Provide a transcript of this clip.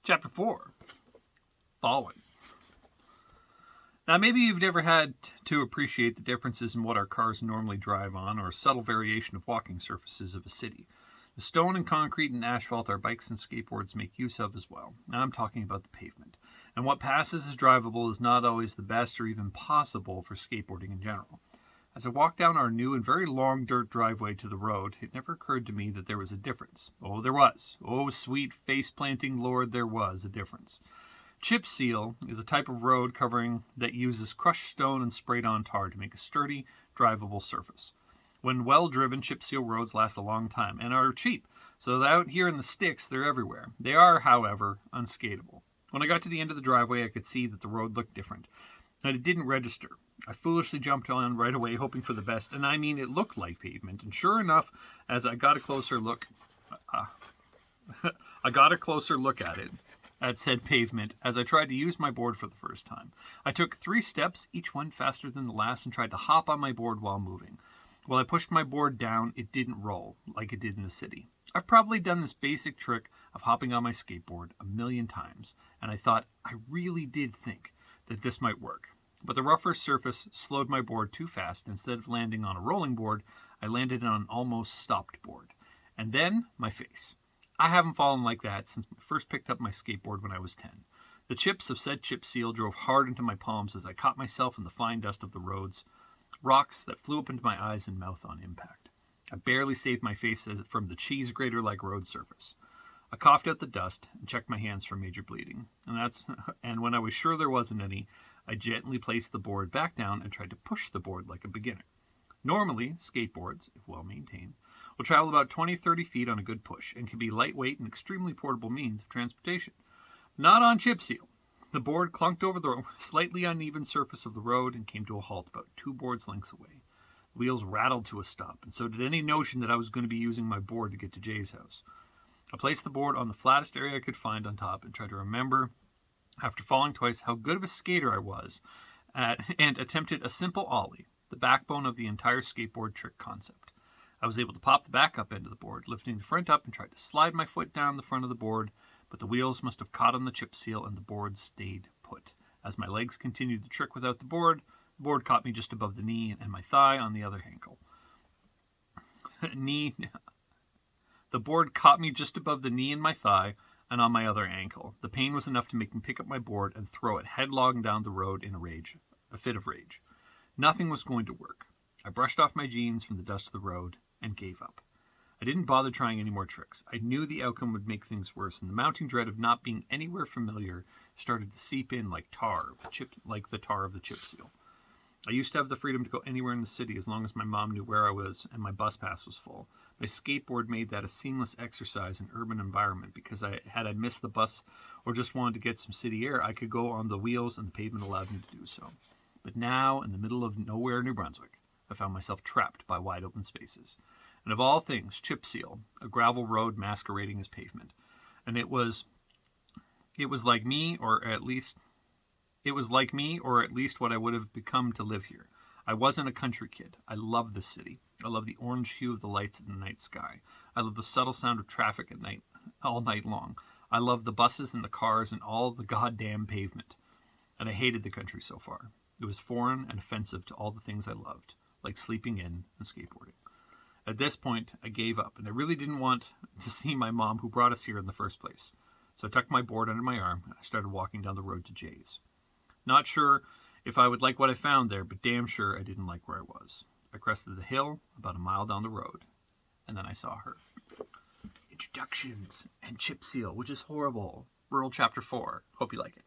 Chapter 4, Falling. Now, maybe you've never had to appreciate the differences in what our cars normally drive on, or a subtle variation of walking surfaces of a city. The stone and concrete and asphalt our bikes and skateboards make use of as well. Now I'm talking about the pavement. And what passes as drivable is not always the best or even possible for skateboarding in general. As I walked down our new and very long dirt driveway to the road, it never occurred to me that there was a difference. Oh, there was. Oh, sweet face-planting Lord, there was a difference. Chip seal is a type of road covering that uses crushed stone and sprayed-on tar to make a sturdy, drivable surface. When well-driven, chip seal roads last a long time and are cheap, so that out here in the sticks, they're everywhere. They are, however, unskatable. When I got to the end of the driveway, I could see that the road looked different, and it didn't register. I foolishly jumped on right away, hoping for the best, and I mean, it looked like pavement, and sure enough, as I got a closer look at it, at said pavement, as I tried to use my board for the first time. I took 3 steps, each one faster than the last, and tried to hop on my board while moving. While I pushed my board down, it didn't roll like it did in the city. I've probably done this basic trick of hopping on my skateboard a million times, and I thought I really did think that this might work. But the rougher surface slowed my board too fast. Instead of landing on a rolling board, I landed on an almost stopped board. And then, my face. I haven't fallen like that since I first picked up my skateboard when I was 10. The chips of said chip seal drove hard into my palms as I caught myself in the fine dust of the roads, rocks that flew up into my eyes and mouth on impact. I barely saved my face from the cheese grater-like road surface. I coughed out the dust and checked my hands for major bleeding. And when I was sure there wasn't any, I gently placed the board back down and tried to push the board like a beginner. Normally, skateboards, if well maintained, will travel about 20-30 feet on a good push and can be lightweight and extremely portable means of transportation. Not on chip seal. The board clunked over the slightly uneven surface of the road and came to a halt about 2 boards lengths away. The wheels rattled to a stop, and so did any notion that I was going to be using my board to get to Jay's house. I placed the board on the flattest area I could find on top and tried to remember, after falling twice, how good of a skater I was and attempted a simple ollie, the backbone of the entire skateboard trick concept. I was able to pop the back up end of the board, lifting the front up and tried to slide my foot down the front of the board, but the wheels must have caught on the chip seal and the board stayed put. As my legs continued the trick without the board caught me just above the knee and my thigh on the other ankle. The board caught me just above the knee and my thigh and on my other ankle. The pain was enough to make me pick up my board and throw it headlong down the road in a fit of rage. Nothing was going to work. I brushed off my jeans from the dust of the road and gave up. I didn't bother trying any more tricks. I knew the outcome would make things worse, and the mounting dread of not being anywhere familiar started to seep in like the tar of the chip seal. I used to have the freedom to go anywhere in the city as long as my mom knew where I was and my bus pass was full. My skateboard made that a seamless exercise in urban environment because had I missed the bus or just wanted to get some city air, I could go on the wheels and the pavement allowed me to do so. But now, in the middle of nowhere, New Brunswick, I found myself trapped by wide open spaces. And of all things, chip seal, a gravel road masquerading as pavement. And it was like me, or at least what I would have become to live here. I wasn't a country kid. I love this city. I love the orange hue of the lights in the night sky. I love the subtle sound of traffic at night, all night long. I love the buses and the cars and all the goddamn pavement. And I hated the country so far. It was foreign and offensive to all the things I loved, like sleeping in and skateboarding. At this point, I gave up, and I really didn't want to see my mom who brought us here in the first place. So I tucked my board under my arm, and I started walking down the road to Jay's. Not sure if I would like what I found there, but damn sure I didn't like where I was. I crested the hill about a mile down the road, and then I saw her. Introductions and chip seal, which is horrible. Rural Chapter 4. Hope you like it.